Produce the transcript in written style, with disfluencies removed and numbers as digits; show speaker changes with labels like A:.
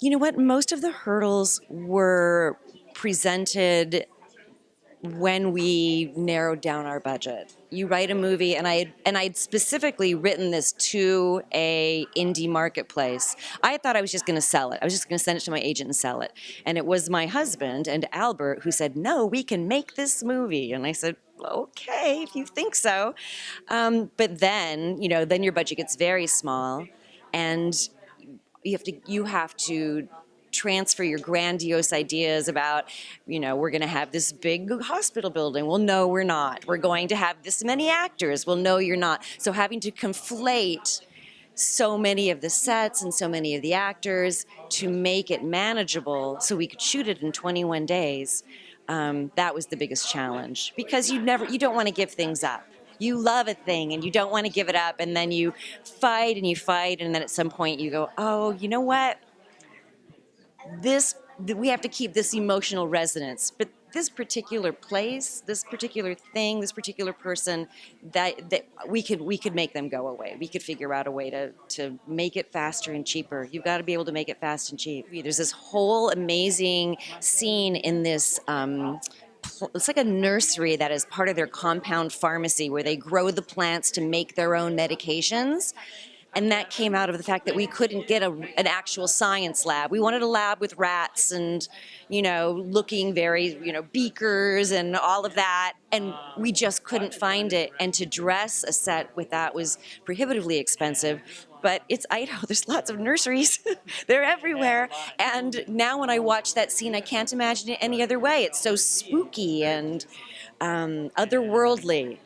A: You know what? Most of the hurdles were presented when we narrowed down our budget. You write a movie, and I'd specifically written this to a indie marketplace. I thought I was just going to sell it. I was just going to send it to my agent and sell it. And it was my husband and Albert who said, "No, we can make this movie." And I said, "Okay, if you think so." But then, then your budget gets very small, and you have to transfer your grandiose ideas about, we're going to have this big hospital building. Well, no, we're not. We're going to have this many actors. Well, no, you're not. So having to conflate so many of the sets and so many of the actors to make it manageable so we could shoot it in 21 days, that was the biggest challenge, because you don't want to give things up. You love a thing and you don't want to give it up, and then you fight and you fight, and then at some point you go, oh, you know what? We have to keep this emotional resonance, but this particular place, this particular thing, this particular person, that we could make them go away. We could figure out a way to make it faster and cheaper. You've got to be able to make it fast and cheap. There's this whole amazing scene in this. It's like a nursery that is part of their compound pharmacy, where they grow the plants to make their own medications. And that came out of the fact that we couldn't get an actual science lab. We wanted a lab with rats and, looking very, beakers and all of that. And we just couldn't find it. And to dress a set with that was prohibitively expensive. But it's Idaho. There's lots of nurseries. They're everywhere. And now when I watch that scene, I can't imagine it any other way. It's so spooky and otherworldly.